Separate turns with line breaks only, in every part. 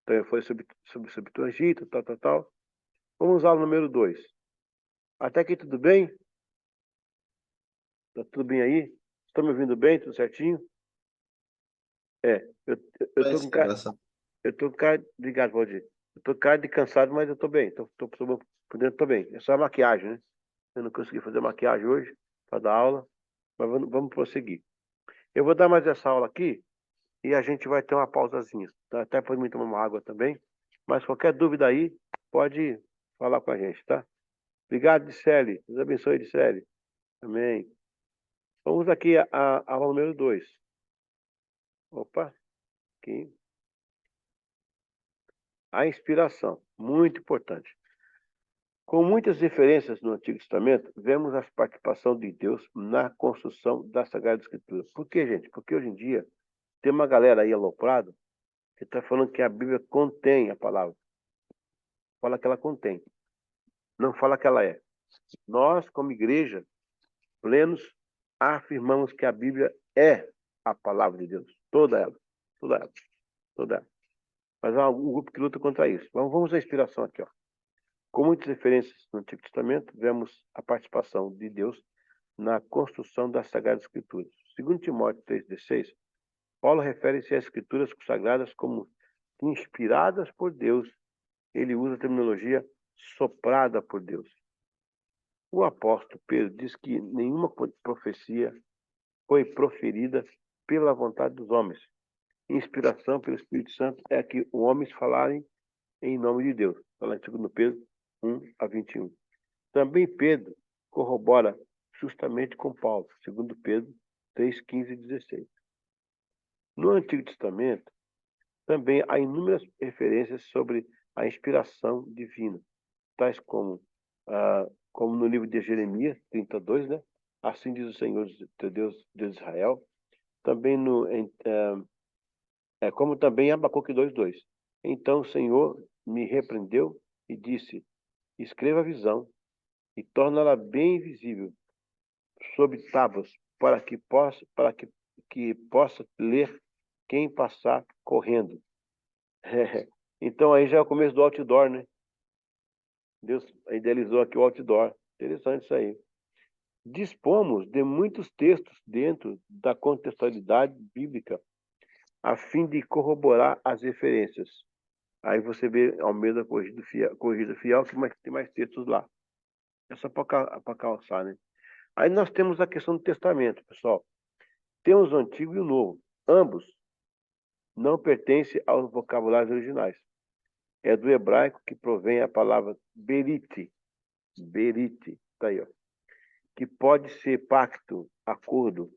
Então, foi sobre o Egito, tal. Vamos usar o número 2. Até aqui tudo bem? Tá tudo bem aí? Estão me ouvindo bem? Tudo certinho? Eu tô com cara, obrigado, Valdir. Eu tô com cara de cansado, mas eu tô bem. Por dentro tô bem. É só a maquiagem, né? Eu não consegui fazer maquiagem hoje para dar aula, mas vamos prosseguir. Eu vou dar mais essa aula aqui e a gente vai ter uma pausazinha. Tá? Até para mim tomar uma água também. Mas qualquer dúvida aí, pode falar com a gente, tá? Obrigado, Dicele. Deus abençoe, Dicele. Amém. Vamos aqui a aula número 2. Opa, aqui. A inspiração, muito importante. Com muitas referências no Antigo Testamento, vemos a participação de Deus na construção da Sagrada Escritura. Por quê, gente? Porque hoje em dia tem uma galera aí aloprada que está falando que a Bíblia contém a palavra. Fala que ela contém, não fala que ela é. Nós, como igreja, plenos, afirmamos que a Bíblia é a palavra de Deus. Toda ela. Toda ela. Toda ela. Mas há um grupo que luta contra isso. Vamos à inspiração aqui, ó. Com muitas referências no Antigo Testamento, vemos a participação de Deus na construção das Sagradas Escrituras. Segundo Timóteo 3,16, Paulo refere-se às Escrituras sagradas como inspiradas por Deus. Ele usa a terminologia soprada por Deus. O apóstolo Pedro diz que nenhuma profecia foi proferida pela vontade dos homens. Inspiração pelo Espírito Santo é que os homens falarem em nome de Deus. Está lá em 2 Pedro 1-21. Também Pedro corrobora justamente com Paulo, 2 Pedro 3:15 e 16. No Antigo Testamento, também há inúmeras referências sobre a inspiração divina, tais como no livro de Jeremias 32, né? Assim diz o Senhor, teu Deus de Israel. Também como também em Abacuque 2:2. Então o Senhor me repreendeu e disse: escreva a visão e torna-la bem visível sobre tábuas, que possa ler quem passar correndo. Então aí já é o começo do outdoor, né? Deus idealizou aqui o outdoor. Interessante isso aí. Dispomos de muitos textos dentro da contextualidade bíblica a fim de corroborar as referências. Aí você vê Almeida Corrigida Fiel, que tem mais textos lá. É só para calçar, né? Aí nós temos a questão do testamento, pessoal. Temos o Antigo e o Novo. Ambos não pertencem aos vocabulários originais. É do hebraico que provém a palavra berite. Berite, tá aí, ó. Que pode ser pacto, acordo,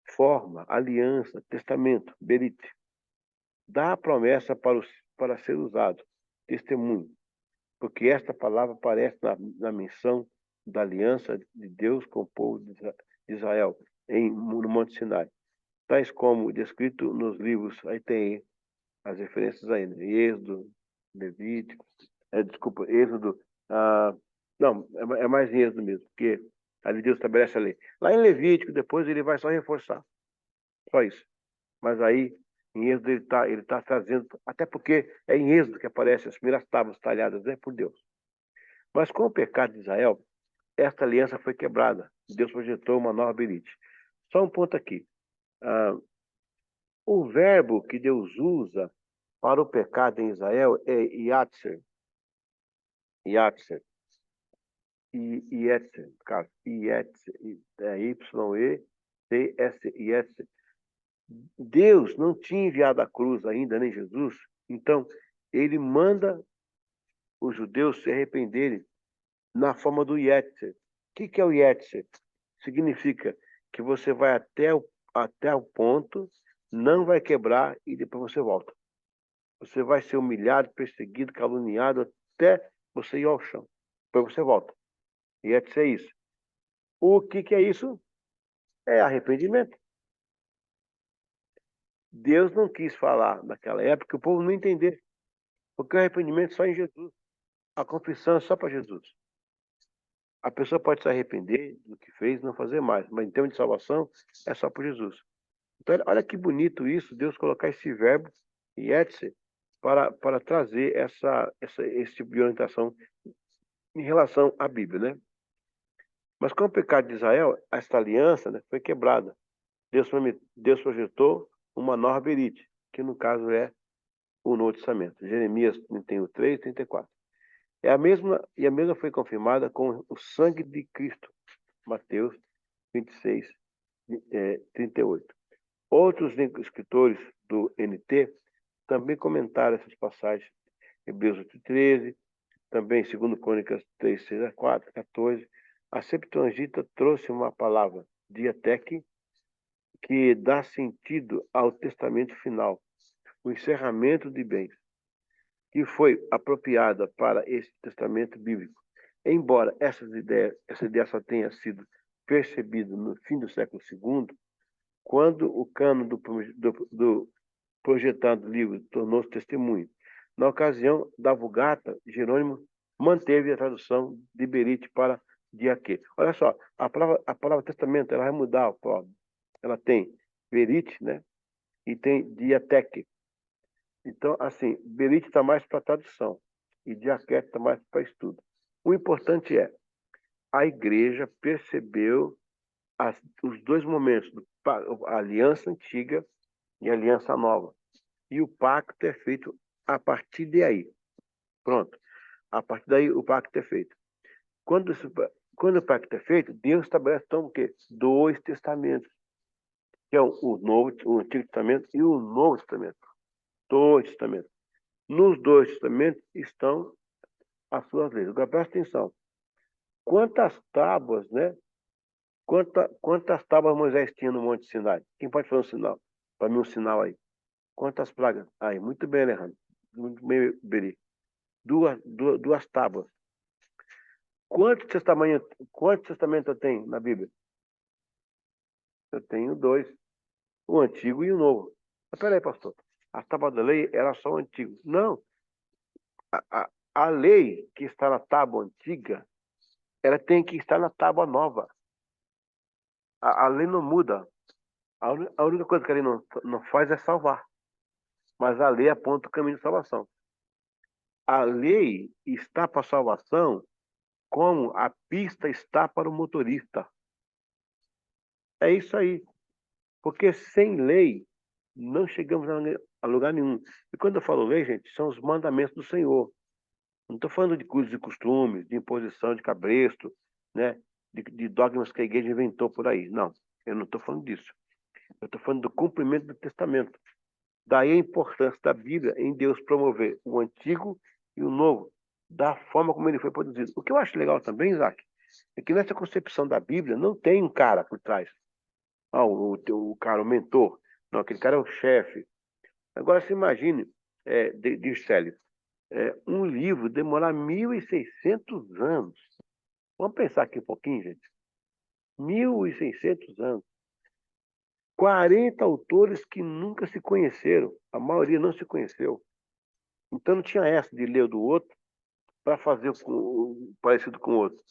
forma, aliança, testamento, berite. Dá a promessa para ser usado, testemunho, porque esta palavra aparece na menção da aliança de Deus com o povo de Israel no Monte Sinai, tais como descrito nos livros, aí tem as referências aí, né? Êxodo, Levítico, Êxodo, não, é mais em Êxodo mesmo, porque ali Deus estabelece a lei. Lá em Levítico, depois ele vai só reforçar, só isso. Mas aí, em Êxodo, ele tá trazendo, até porque é em Êxodo que aparecem as primeiras tábuas talhadas, né, por Deus. Mas com o pecado de Israel, esta aliança foi quebrada. Deus projetou uma nova berite. Só um ponto aqui. O verbo que Deus usa para o pecado em Israel é Yatzer. Yatzer. Yetzer, cara. Yetzer. Y-E-T-S. Yetzer. Deus não tinha enviado a cruz ainda, nem Jesus. Então, ele manda os judeus se arrependerem na forma do Yetzer. O que é o Yetzer? Significa que você vai até o ponto, não vai quebrar e depois você volta. Você vai ser humilhado, perseguido, caluniado até você ir ao chão. Depois você volta. Yetzer é isso. O que é isso? É arrependimento. Deus não quis falar naquela época, o povo não entender. Porque o arrependimento é só em Jesus. A confissão é só para Jesus. A pessoa pode se arrepender do que fez e não fazer mais, mas em termos de salvação, é só por Jesus. Então, olha que bonito isso, Deus colocar esse verbo, Yetzer, para trazer esse tipo de orientação em relação à Bíblia, né? Mas com o pecado de Israel, essa aliança, né, foi quebrada. Deus projetou uma nova berite, que no caso é o Novo Testamento. Jeremias 31:3 e 34. E a mesma foi confirmada com o sangue de Cristo. Mateus 26, 38. Outros escritores do NT também comentaram essas passagens. Hebreus 8:13, também 2 Crônicas 3, 6 a 4, 14. A Septuaginta trouxe uma palavra, diateque, que dá sentido ao testamento final, o encerramento de bens, que foi apropriada para esse testamento bíblico. Embora essa ideia só tenha sido percebida no fim do século II, quando o cano do projetado livro tornou-se testemunho. Na ocasião da Vulgata, Jerônimo manteve a tradução de Berite para diaquê. Olha só, a palavra testamento, ela vai mudar a palavra. Ela tem Berite, né? E tem diateque. Então, assim, Berite está mais para tradução e diaqué está mais para estudo. O importante é, a igreja percebeu os dois momentos, a aliança antiga e a aliança nova. E o pacto é feito a partir daí. Pronto. A partir daí o pacto é feito. Quando o pacto é feito, Deus estabelece então o quê? 2 testamentos. Que é o Antigo Testamento e o Novo Testamento. 2 testamentos. Nos 2 testamentos estão as suas leis. Agora presta atenção. Quantas tábuas, né? Quantas tábuas Moisés tinha no Monte Sinai? Quem pode fazer um sinal? Para mim, um sinal aí. Quantas pragas? Aí, muito bem, Alejandro. Muito bem, Beri. Duas tábuas. Quantos testamentos eu tenho na Bíblia? Eu tenho 2. O Antigo e o Novo. Mas peraí, pastor. A tábua da lei era só o Antigo. Não. A lei que está na tábua antiga, ela tem que estar na tábua nova. A lei não muda. A única coisa que a lei não faz é salvar. Mas a lei aponta o caminho de salvação. A lei está para a salvação como a pista está para o motorista. É isso aí. Porque sem lei, não chegamos a lugar nenhum. E quando eu falo lei, gente, são os mandamentos do Senhor. Não estou falando de coisas e costumes, de imposição de cabresto, né? De dogmas que a igreja inventou por aí. Não, eu não estou falando disso. Eu estou falando do cumprimento do testamento. Daí a importância da Bíblia em Deus promover o Antigo e o Novo, da forma como ele foi produzido. O que eu acho legal também, Isaac, é que nessa concepção da Bíblia não tem um cara por trás. O cara, o mentor. Não, aquele cara é o chefe. Agora, você imagine, diz Célio, um livro demorar 1.600 anos. Vamos pensar aqui um pouquinho, gente. 1.600 anos. 40 autores que nunca se conheceram. A maioria não se conheceu. Então não tinha essa de ler o do outro para fazer parecido com o outro.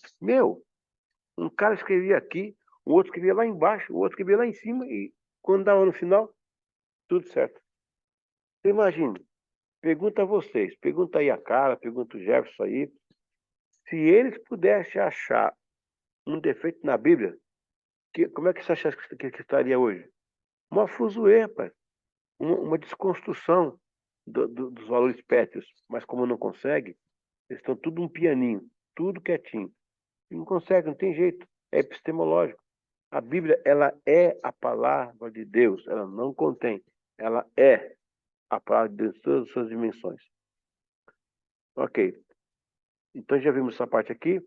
Um cara escrevia aqui, o outro escrevia lá embaixo, o outro escrevia lá em cima e quando dava no final, tudo certo. Você imagina, pergunta a vocês, pergunta aí a Cara, pergunta o Jefferson aí, se eles pudessem achar um defeito na Bíblia, como é que você acha que estaria hoje? Uma fuzuê, rapaz. Uma desconstrução dos valores pétreos. Mas como não consegue, eles estão tudo um pianinho, tudo quietinho. Não consegue, não tem jeito. É epistemológico. A Bíblia, ela é a palavra de Deus. Ela não contém. Ela é a palavra de Deus em todas as suas dimensões. Ok. Então já vimos essa parte aqui.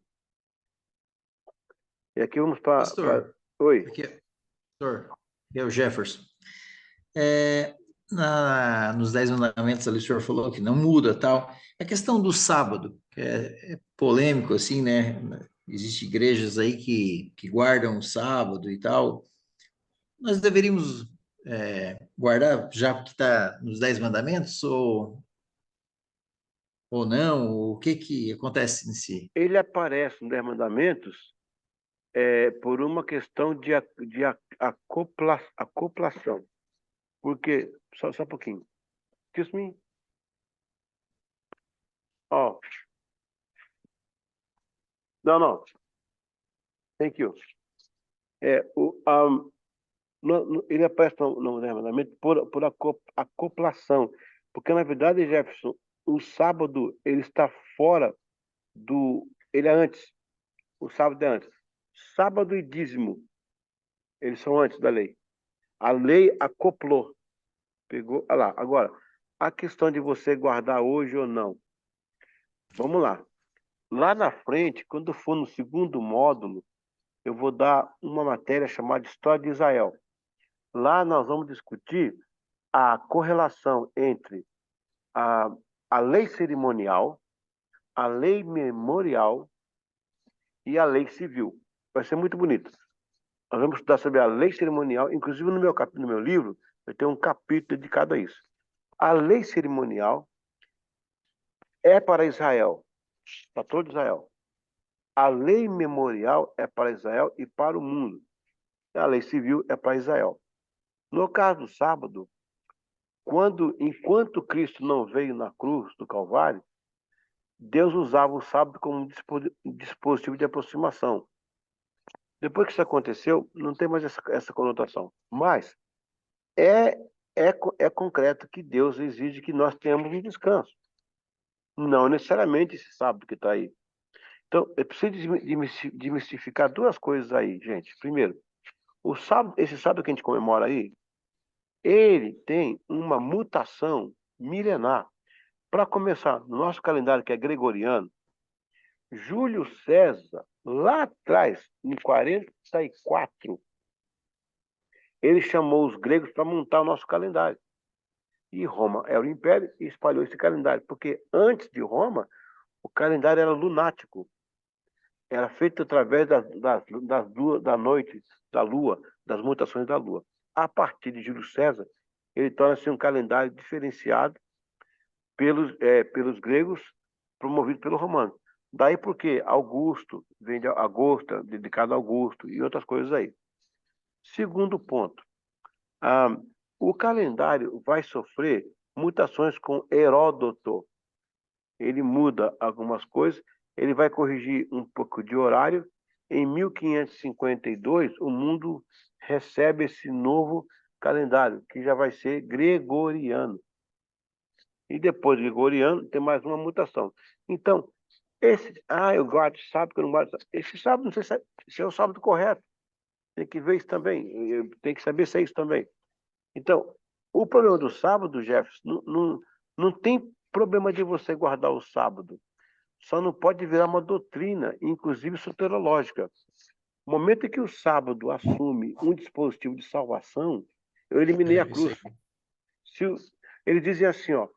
E aqui vamos para...
Pastor,
Oi.
pastor, aqui é o Jefferson. Nos 10 mandamentos ali o senhor falou que não muda tal. A questão do sábado, que é polêmico assim, né? Existem igrejas aí que guardam o sábado e tal. Nós deveríamos guardar já que está nos 10 mandamentos ou não? O que acontece em si?
Ele aparece nos 10 mandamentos por uma questão de acoplação. Porque, só um pouquinho. Excuse me. Não, não. Thank you. Ele aparece no mandamento por acoplação. Porque, na verdade, Jefferson, o sábado, ele está fora do... Ele é antes. O sábado é antes. Sábado e dízimo, eles são antes da lei. A lei acoplou. Pegou. Olha lá. Agora, a questão de você guardar hoje ou não. Vamos lá. Lá na frente, quando for no segundo módulo, eu vou dar uma matéria chamada História de Israel. Lá nós vamos discutir a correlação entre a, a lei cerimonial, a lei memorial e a lei civil. Vai ser muito bonito. Nós vamos estudar sobre a lei cerimonial, inclusive no meu livro, eu tenho um capítulo dedicado a isso. A lei cerimonial é para Israel, para todo Israel. A lei memorial é para Israel e para o mundo. A lei civil é para Israel. No caso do sábado, enquanto Cristo não veio na cruz do Calvário, Deus usava o sábado como um dispositivo de aproximação. Depois que isso aconteceu, não tem mais essa conotação. Mas é, é concreto que Deus exige que nós tenhamos um descanso. Não necessariamente esse sábado que está aí. Então, eu preciso desmistificar duas coisas aí, gente. Primeiro, o sábado, esse sábado que a gente comemora aí, ele tem uma mutação milenar. Para começar, no nosso calendário que é gregoriano, Júlio César, lá atrás, em 44, ele chamou os gregos para montar o nosso calendário. E Roma era o império e espalhou esse calendário, porque antes de Roma, o calendário era lunático. Era feito através da noite, da lua, das mutações da lua. A partir de Júlio César, ele torna-se um calendário diferenciado pelos gregos, promovido pelo romano. Daí porque Augusto, vem de Augusta, dedicado a Augusto, e outras coisas aí. Segundo ponto, ah, o calendário vai sofrer mutações com Heródoto. Ele muda algumas coisas, ele vai corrigir um pouco de horário. Em 1552, o mundo recebe esse novo calendário, que já vai ser gregoriano. E depois do gregoriano, tem mais uma mutação. Então, eu guardo sábado, que eu não guardo sábado. Esse sábado, não sei se é o sábado correto. Tem que ver isso também. Tem que saber se é isso também. Então, o problema do sábado, Jefferson, não tem problema de você guardar o sábado. Só não pode virar uma doutrina, inclusive soterológica. No momento em que o sábado assume um dispositivo de salvação, eu eliminei a
Isso aí.
cruz. Eles dizem assim, ó,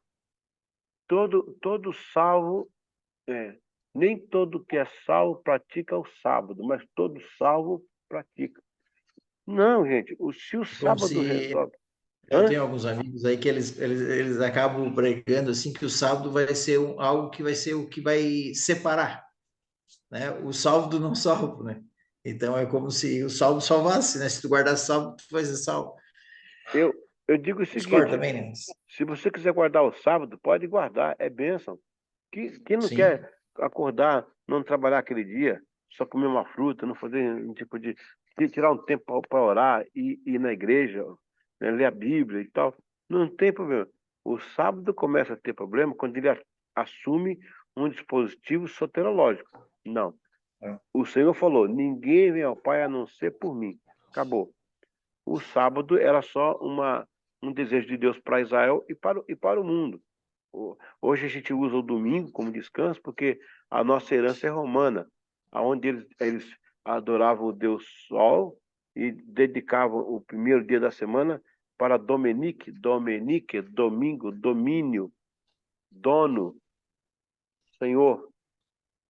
todo salvo, nem todo que é salvo pratica o sábado, mas todo salvo pratica. Não, gente, se o
Como
sábado
se
resolve...
eu
Hã?
tenho alguns amigos aí que eles acabam pregando assim que o sábado vai ser algo que vai ser o que vai separar, né? O salvo do não salvo, né? Então é como se o salvo salvasse, né? Se tu guardar salvo, tu vai ser salvo.
Eu, eu digo o
Discordo
seguinte,
também, né?
se você quiser guardar o sábado, pode guardar, é bênção. Quem não
Sim,
quer acordar, não trabalhar aquele dia, só comer uma fruta, não fazer um tipo de tirar um tempo para orar e ir na igreja, né, ler a Bíblia e tal, não tem problema. O sábado começa a ter problema quando ele assume um dispositivo soterológico. Não. O Senhor falou: ninguém vem ao Pai a não ser por mim. Acabou. O sábado era só um desejo de Deus para Israel e para o mundo. Hoje a gente usa o domingo como descanso porque a nossa herança é romana, onde eles adoravam o Deus Sol e dedicavam o primeiro dia da semana para Dominique, domingo, domínio, dono, Senhor.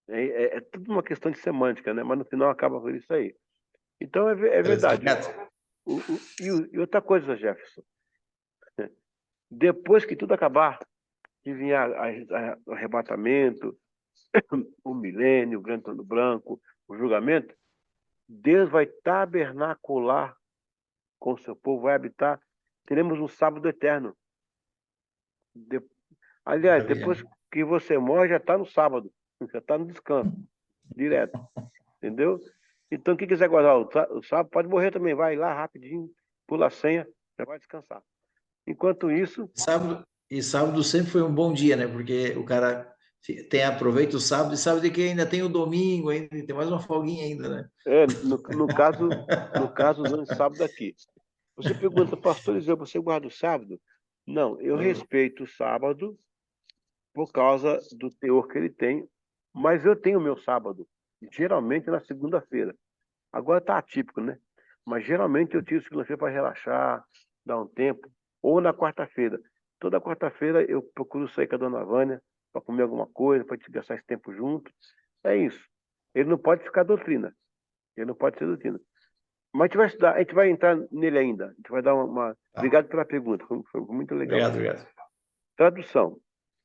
É tudo uma questão de semântica, né? Mas no final acaba por isso aí. Então é verdade.
direto.
E outra coisa, Jefferson, depois que tudo acabar, que vier o arrebatamento, o milênio, o grande trono branco, o julgamento, Deus vai tabernacular com o seu povo, vai habitar. Teremos um sábado eterno. Aliás,
Maravilha.
depois que você morre, já está no sábado, já está no descanso. direto, entendeu? Então, quem quiser guardar o sábado, pode morrer também, vai lá rapidinho, pula a senha, já vai descansar. Enquanto isso,
Sábado sempre foi um bom dia, né? Porque o cara aproveita o sábado e sabe que ainda tem o domingo, ainda tem mais uma folguinha ainda, né?
no caso, usando sábado aqui. Você pergunta, pastor Eliseu, você guarda o sábado? Não, eu respeito o sábado por causa do teor que ele tem, mas eu tenho o meu sábado, geralmente na segunda-feira. Agora tá atípico, né? Mas geralmente eu tiro segunda-feira para relaxar, dar um tempo, ou na quarta-feira. Toda quarta-feira eu procuro sair com a dona Vânia para comer alguma coisa, para te gastar esse tempo junto. É isso. Ele não pode ficar doutrina. Ele não pode ser doutrina. Mas a gente vai estudar, a gente vai entrar nele ainda. A gente vai dar uma.
Tá.
Obrigado pela pergunta, foi muito legal.
Obrigado, obrigado.
Tradução.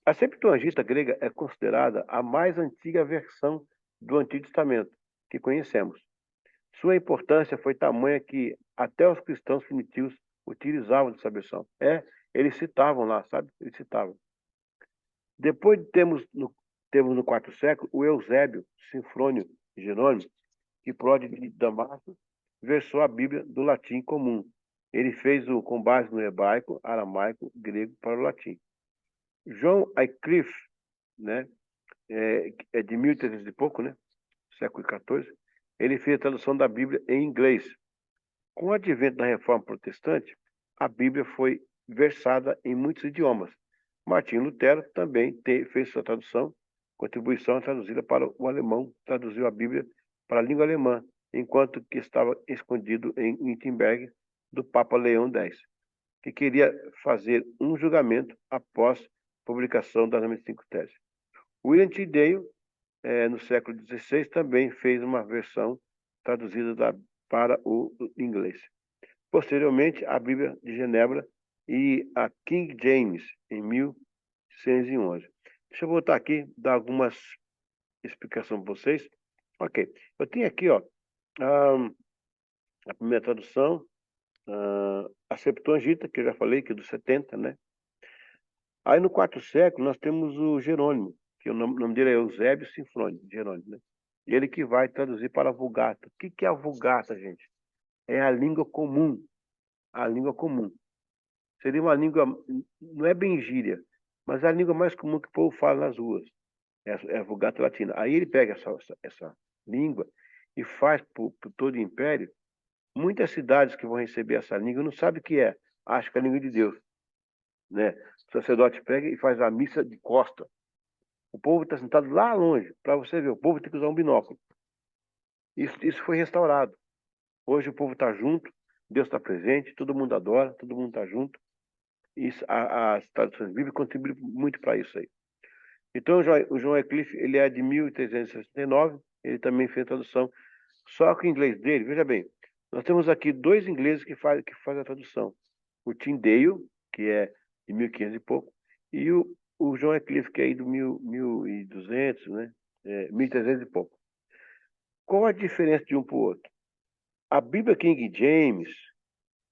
A Septuaginta grega é considerada a mais antiga versão do Antigo Testamento que conhecemos. Sua importância foi tamanha que até os cristãos primitivos utilizavam dessa versão. Eles citavam lá, sabe? Eles citavam. Depois de termos no quarto século o Eusébio, Sinfrônio e Jerônimo, que prode de Damasco, versou a Bíblia do latim comum. Ele fez o com base no hebraico, aramaico, grego para o latim. John Wycliffe, né, é de 1300 e pouco, né, século XIV, ele fez a tradução da Bíblia em inglês. Com o advento da Reforma Protestante, a Bíblia foi versada em muitos idiomas. Martinho Lutero também fez sua tradução, contribuição traduzida para o alemão, traduziu a Bíblia para a língua alemã, enquanto que estava escondido em Wittenberg do Papa Leão X, que queria fazer um julgamento após a publicação das 95 teses. William Tyndale, no século XVI, também fez uma versão traduzida para o inglês. Posteriormente, a Bíblia de Genebra e a King James, em 1111. Deixa eu voltar aqui, dar algumas explicações para vocês. Ok, eu tenho aqui, ó, a primeira tradução, a Septuaginta, que eu já falei, que é dos 70, né? Aí no quarto século nós temos o Jerônimo, que o nome dele é Eusébio Sinfrônio, Jerônimo, né? Ele que vai traduzir para a Vulgata. O que é a Vulgata, gente? É a língua comum. A língua comum. Seria uma língua, não é bem gíria, mas é a língua mais comum que o povo fala nas ruas. É a Vulgata Latina. Aí ele pega essa língua e faz por todo o império. Muitas cidades que vão receber essa língua não sabem o que é. Acham que é a língua de Deus, né? O sacerdote pega e faz a missa de costa. O povo está sentado lá longe, para você ver. O povo tem que usar um binóculo. Isso foi restaurado. Hoje o povo está junto, Deus está presente, todo mundo adora, todo mundo está junto. Isso, as traduções bíblicas contribuem muito para isso aí. Então, o John Wycliffe, ele é de 1369, ele também fez a tradução. Só que o inglês dele, veja bem, nós temos aqui dois ingleses que fazem a tradução. O Tyndale, que é de 1500 e pouco, e o John Wycliffe, que é aí do 1200, né? 1300 e pouco. Qual a diferença de um para o outro? A Bíblia King James,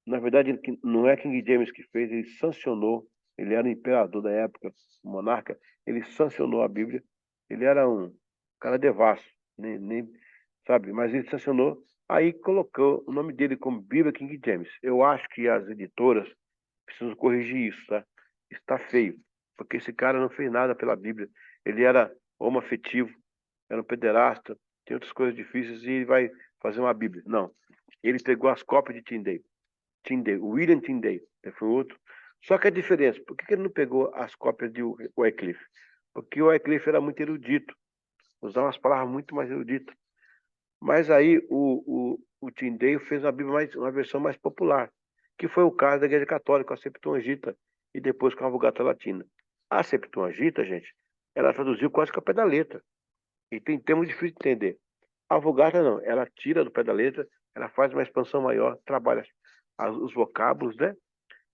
na verdade, não é King James que fez, ele sancionou, ele era o imperador da época, o monarca, ele sancionou a Bíblia, ele era um cara devasso, sabe, mas ele sancionou, aí colocou o nome dele como Bíblia King James. Eu acho que as editoras precisam corrigir isso, tá? Está feio, porque esse cara não fez nada pela Bíblia, ele era homoafetivo, era um pederasta, tem outras coisas difíceis e ele vai fazer uma Bíblia. Não, ele pegou as cópias de Tyndale, William Tyndale, foi outro. Só que a diferença, por que ele não pegou as cópias de Wycliffe? Porque o Wycliffe era muito erudito, usava umas palavras muito mais eruditas. Mas aí o Tyndale fez uma versão mais popular, que foi o caso da Igreja Católica, a Septuaginta, e depois com a Vulgata Latina. A Septuaginta, gente, ela traduziu quase que ao pé da letra. E tem termos difíceis de entender. A Vulgata não, ela tira do pé da letra, ela faz uma expansão maior, trabalha os vocábulos, né?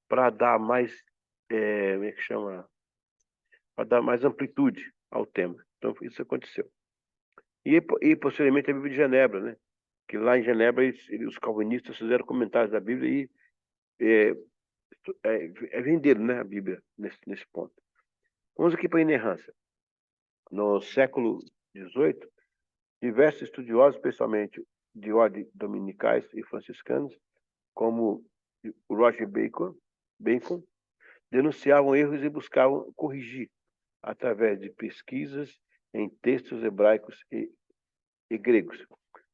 Para dar mais, como é que chama? Para dar mais amplitude ao tema. Então, isso aconteceu. E posteriormente a Bíblia de Genebra, né? Que lá em Genebra os calvinistas fizeram comentários da Bíblia e venderam, né, a Bíblia nesse ponto. Vamos aqui para a inerrância. No século XVIII, Diversos estudiosos, especialmente de ordem dominicais e franciscanos, como o Roger Bacon, denunciavam erros e buscavam corrigir através de pesquisas em textos hebraicos e gregos.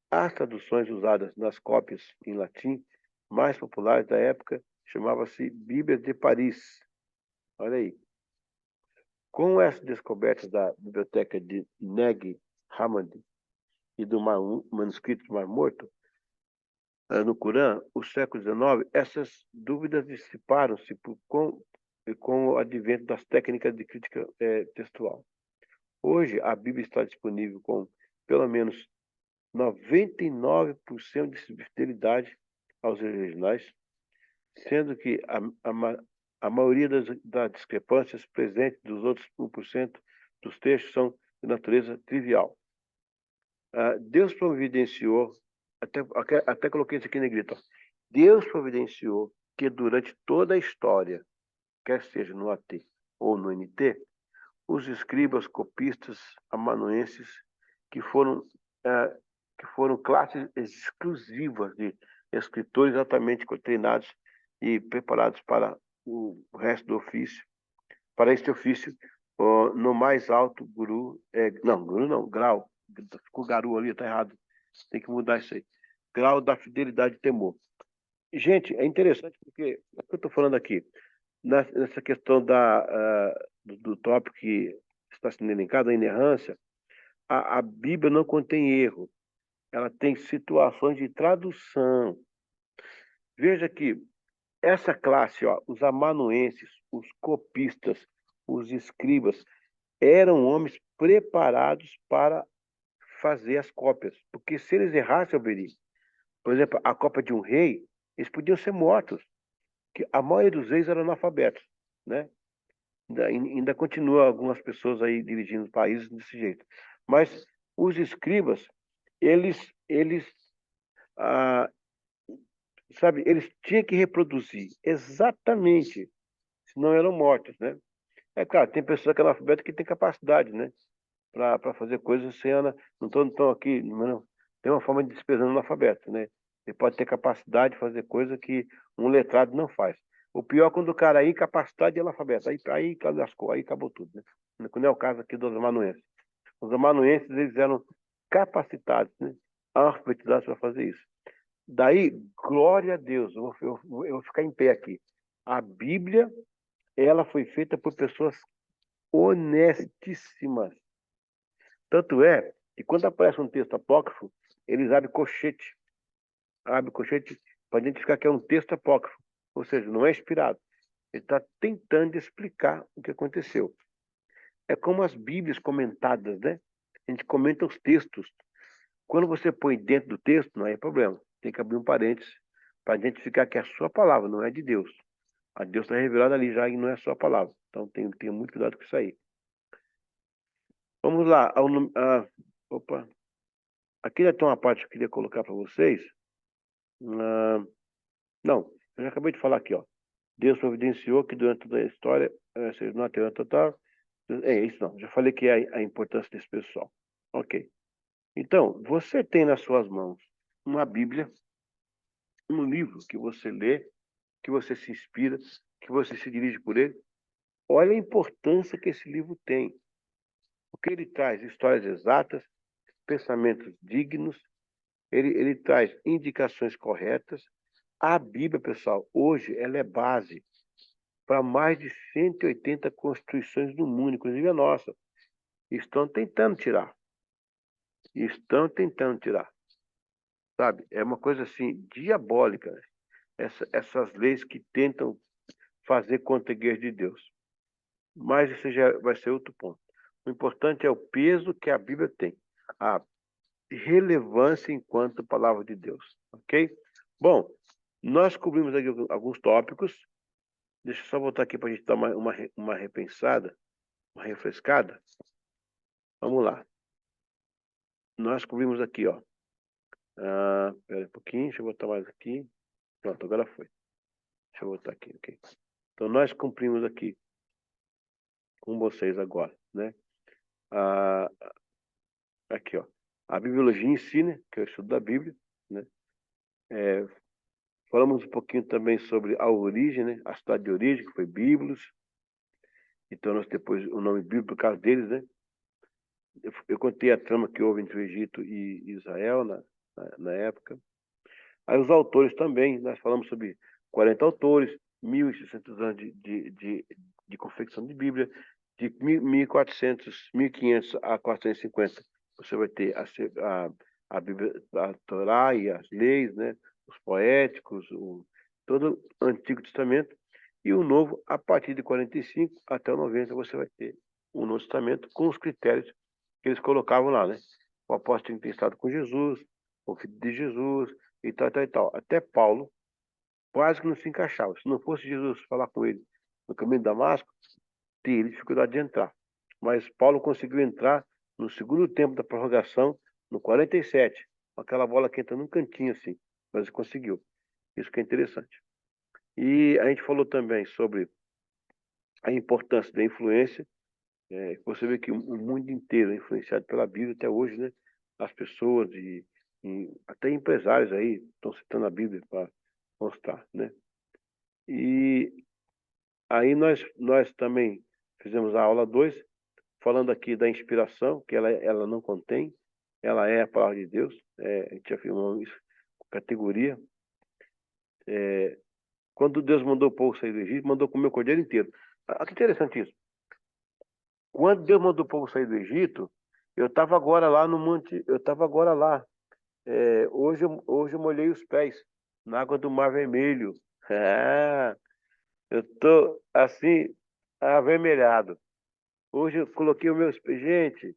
As traduções usadas nas cópias em latim mais populares da época chamavam-se Bíblias de Paris. Olha aí. Com essas descobertas da biblioteca de Neg Hammadi e do manuscrito do Mar Morto, no Corão, o século XIX, essas dúvidas dissiparam-se com o advento das técnicas de crítica textual. Hoje, a Bíblia está disponível com pelo menos 99% de fidelidade aos originais, sendo que a maioria das discrepâncias presentes dos outros 1% dos textos são de natureza trivial. Deus providenciou, até coloquei isso aqui na negrito, Deus providenciou que durante toda a história, quer seja no AT ou no NT, os escribas, copistas, amanuenses, que foram classes exclusivas de escritores altamente treinados e preparados para o resto do ofício, para este ofício, no mais alto guru não, grau, ficou garu ali, tá errado, tem que mudar isso aí, grau da fidelidade e temor. Gente, é interessante porque, o que eu estou falando aqui, nessa questão do tópico que está sendo elencado, a inerrância, a Bíblia não contém erro, ela tem situações de tradução. Veja que essa classe, ó, os amanuenses, os copistas, os escribas, eram homens preparados para fazer as cópias, porque se eles errassem, por exemplo, a cópia de um rei, eles podiam ser mortos, que a maioria dos reis eram analfabetos, né? Ainda continua algumas pessoas aí dirigindo países desse jeito. Mas os escribas, eles ah, sabe, eles tinham que reproduzir exatamente, senão eram mortos, né? É claro, tem pessoas que é analfabeta que tem capacidade, né? Para fazer coisas sem não estou aqui, não, tem uma forma de desprezando o analfabeto, né? Ele pode ter capacidade de fazer coisa que um letrado não faz. O pior é quando o cara é incapacidade e analfabeto. Aí lascou, aí acabou tudo, né? Não é o caso aqui dos amanuenses. Os amanuenses, eles eram capacitados, né? Alfabetizados para fazer isso. Daí, glória a Deus, eu vou ficar em pé aqui. A Bíblia, ela foi feita por pessoas honestíssimas. Tanto é que quando aparece um texto apócrifo, eles abrem colchete para identificar que é um texto apócrifo, ou seja, não é inspirado. Ele está tentando explicar o que aconteceu. É como as Bíblias comentadas, né? A gente comenta os textos. Quando você põe dentro do texto, não é problema. Tem que abrir um parênteses para identificar que é a sua palavra, não é de Deus. A Deus está revelado ali já e não é a sua palavra. Então tenha muito cuidado com isso aí. Vamos lá. Opa. Aqui já tem uma parte que eu queria colocar para vocês. Não, eu já acabei de falar aqui, ó. Deus providenciou que durante toda a história, seja na teoria total, é isso não, já falei que é a importância desse pessoal. Ok. Então, você tem nas suas mãos uma Bíblia, um livro que você lê, que você se inspira, que você se dirige por ele. Olha a importância que esse livro tem. Porque ele traz histórias exatas, pensamentos dignos, ele traz indicações corretas. A Bíblia, pessoal, hoje ela é base para mais de 180 constituições do mundo, inclusive a nossa. Estão tentando tirar. Estão tentando tirar. Sabe? É uma coisa assim, diabólica. Essas leis que tentam fazer contra a igreja de Deus. Mas isso já vai ser outro ponto. O importante é o peso que a Bíblia tem. A relevância enquanto palavra de Deus. Ok? Bom, nós cobrimos aqui alguns tópicos. Deixa eu só voltar aqui para a gente dar uma repensada, uma refrescada. Vamos lá. Nós cobrimos aqui, ó. Espera um pouquinho, deixa eu botar mais aqui. Pronto, agora foi. Deixa eu voltar aqui, ok? Então, nós cumprimos aqui com vocês agora, né? Aqui, ó. a bibliologia em si, né? Que é o estudo da Bíblia, né? Falamos um pouquinho também sobre a origem, né? A cidade de origem, que foi Biblos. Então, nós depois o nome Bíblia por causa deles, né? Eu contei a trama que houve entre o Egito e Israel na época. Aí os autores também, nós falamos sobre 40 autores, 1.600 anos de confecção de Bíblia, de 1.400, 1.500 a 450. Você vai ter a Bíblia, a Torá e as leis, né? Os poéticos, todo o Antigo Testamento. E o Novo, a partir de 45 até o 90, você vai ter o Novo Testamento com os critérios que eles colocavam lá, né? O apóstolo tem que ter estado com Jesus, o filho de Jesus, e tal, tal, e tal. Até Paulo quase que não se encaixava. Se não fosse Jesus falar com ele no caminho de Damasco, teria dificuldade de entrar. Mas Paulo conseguiu entrar no segundo tempo da prorrogação, no 47, com aquela bola que entra num cantinho assim, mas conseguiu. Isso que é interessante. E a gente falou também sobre a importância da influência. Você vê que o mundo inteiro é influenciado pela Bíblia até hoje, né? As pessoas e até empresários aí estão citando a Bíblia para mostrar, né? E aí nós também fizemos a aula 2 falando aqui da inspiração, que ela não contém, ela é a palavra de Deus, a gente afirmou isso com categoria. Quando Deus mandou o povo sair do Egito, mandou comer o cordeiro inteiro. Que interessante isso. Quando Deus mandou o povo sair do Egito, eu estava agora lá no monte, eu estava agora lá. Hoje eu molhei os pés na água do Mar Vermelho. Eu tô assim, avermelhado. Hoje eu coloquei os meus pés. Gente,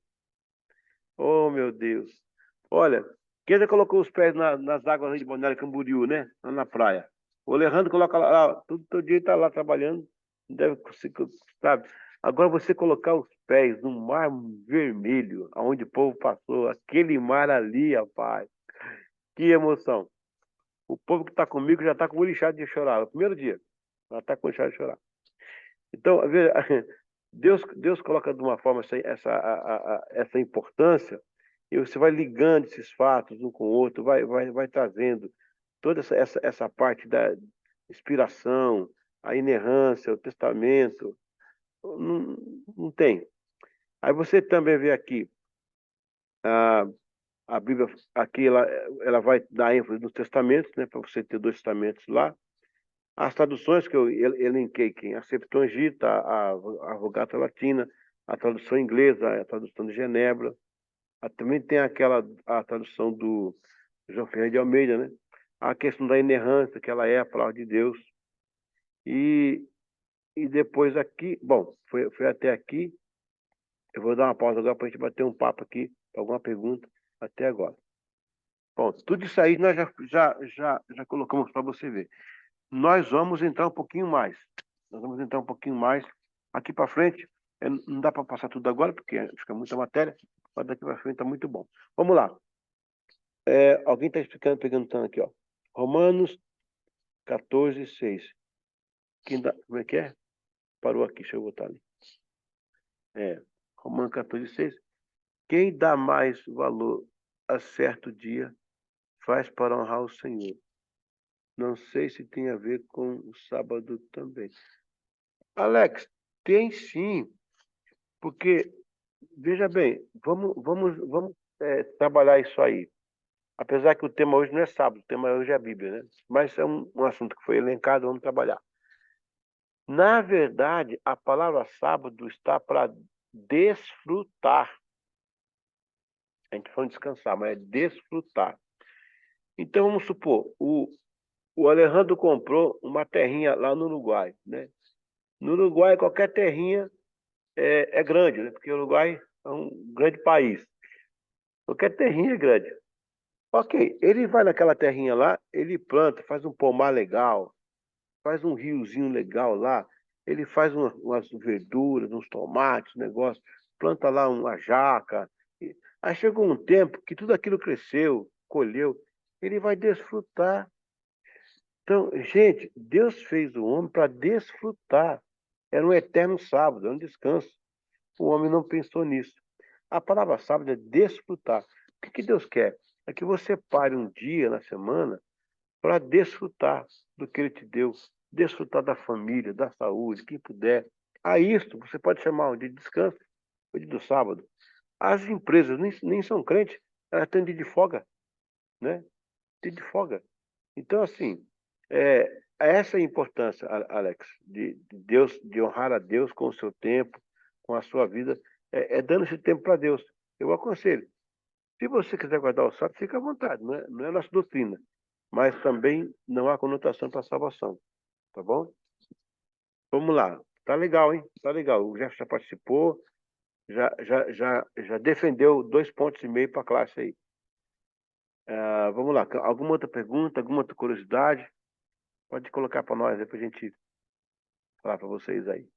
oh meu Deus. Olha, quem já colocou os pés nas águas aí de Balneário Camboriú, né? Lá na praia. O Alejandro coloca lá, todo dia está lá trabalhando. Deve conseguir, sabe? Agora você colocar os pés no mar vermelho, onde o povo passou, aquele mar ali, rapaz. Que emoção. O povo que está comigo já está com o olho inchado de chorar. No primeiro dia. Já está com o olho inchado de chorar. Então, veja, Deus coloca de uma forma essa importância e você vai ligando esses fatos um com o outro, vai trazendo toda essa parte da inspiração, a inerrância, o testamento. Não, não tem. Aí você também vê aqui, a, a Bíblia, aqui ela vai dar ênfase nos testamentos, né, para você ter 2 testamentos lá. As traduções que eu elenquei aqui, a Septuaginta, a Vulgata Latina, a tradução inglesa, a tradução de Genebra, também tem a tradução do João Ferreira de Almeida, né? A questão da inerrância, que ela é a palavra de Deus. E, e depois aqui, bom, foi até aqui. Eu vou dar uma pausa agora para a gente bater um papo aqui, alguma pergunta até agora. Bom, tudo isso aí nós já colocamos para você ver. Nós vamos entrar um pouquinho mais. Nós vamos entrar um pouquinho mais. Aqui para frente, não dá para passar tudo agora, porque fica muita matéria, mas daqui para frente está muito bom. Vamos lá. Alguém está explicando, perguntando aqui, ó. Romanos 14, 6. Como é que é? Parou aqui, deixa eu botar ali. Romanos 14, 6. Quem dá mais valor a certo dia faz para honrar o Senhor. Não sei se tem a ver com o sábado também. Alex, tem sim, porque, veja bem, vamos trabalhar isso aí. Apesar que o tema hoje não é sábado, o tema hoje é a Bíblia, né? Mas é um assunto que foi elencado, vamos trabalhar. Na verdade, a palavra sábado está para desfrutar. A gente falou descansar, mas é desfrutar. Então, vamos supor, o Alejandro comprou uma terrinha lá no Uruguai, né? No Uruguai, qualquer terrinha é grande, né? Porque o Uruguai é um grande país. Qualquer terrinha é grande. Ok, ele vai naquela terrinha lá, ele planta, faz um pomar legal, faz um riozinho legal lá, ele faz umas verduras, uns tomates, negócio, planta lá uma jaca. Aí chegou um tempo que tudo aquilo cresceu, colheu, ele vai desfrutar. Então, gente, Deus fez o homem para desfrutar. Era um eterno sábado, era um descanso. O homem não pensou nisso. A palavra sábado é desfrutar. que Deus quer? É que você pare um dia na semana para desfrutar do que Ele te deu, desfrutar da família, da saúde, quem puder. A isto você pode chamar um dia de descanso, o dia do sábado. As empresas nem são crentes, elas têm dia de folga, né? Dia de folga. Então, assim, essa é a importância, Alex, de Deus, de honrar a Deus com o seu tempo, com a sua vida, dando esse tempo para Deus. Eu aconselho. Se você quiser guardar o sábado, fica à vontade, não é nossa doutrina, mas também não há conotação para a salvação, tá bom? Vamos lá. Tá legal, hein? Tá legal. O Jeff já participou, já defendeu 2,5 pontos para a classe aí. Vamos lá. Alguma outra pergunta, alguma outra curiosidade? Pode colocar para nós aí para a gente falar para vocês aí.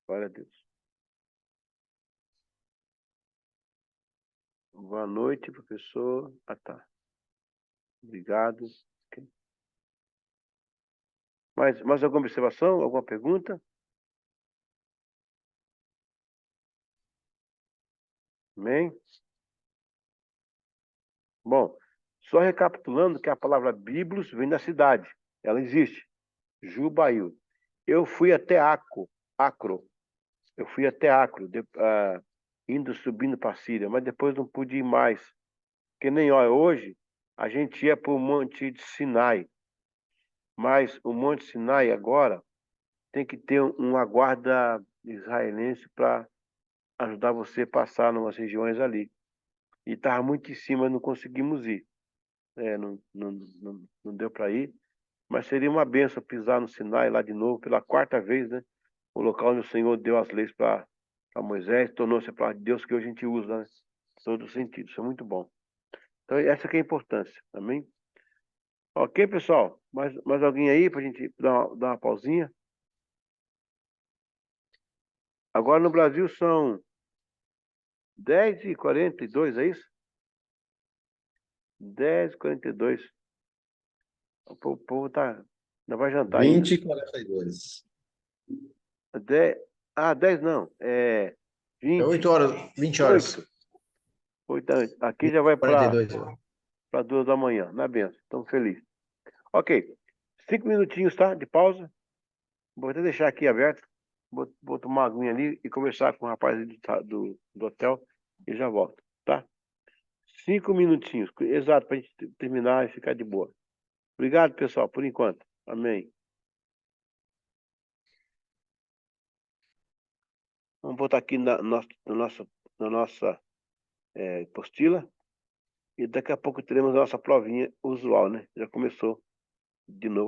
Glória a Deus. Boa noite, professor. Ah, tá. Obrigado. Ok. Mais alguma observação? Alguma pergunta? Amém? Bom, só recapitulando que a palavra Biblos vem da cidade. Ela existe. Jubail. Eu fui até Acro. Eu fui até Acro, indo subindo para a Síria, mas depois não pude ir mais. Porque nem hoje a gente ia para o Monte de Sinai. Mas o Monte Sinai agora tem que ter uma guarda israelense para ajudar você a passar em umas regiões ali. E estava muito em cima, não conseguimos ir. Não deu para ir. Mas seria uma benção pisar no Sinai lá de novo, pela 4ª vez, né? O local onde o Senhor deu as leis para Moisés, tornou-se a palavra de Deus que hoje a gente usa, né? Em todos os sentidos. Isso é muito bom. Então, essa que é a importância. Amém? Ok, pessoal? Mais alguém aí para a gente dar uma pausinha? Agora no Brasil são 10h42, é isso? 10h42. O povo ainda vai jantar ainda.
20h42.
10 não. É
É
20.
8 horas, 20 horas.
8. Aqui já vai para
42.
2 da manhã, na benção. Estamos felizes. Ok. 5 minutinhos, tá? De pausa. Vou até deixar aqui aberto. Vou tomar uma aguinha ali e conversar com o rapaz ali do hotel e já volto, tá? 5 minutinhos, exato, para a gente terminar e ficar de boa. Obrigado, pessoal, por enquanto. Amém. Vamos botar aqui na nossa apostila e daqui a pouco teremos a nossa provinha usual, né? Já começou de novo.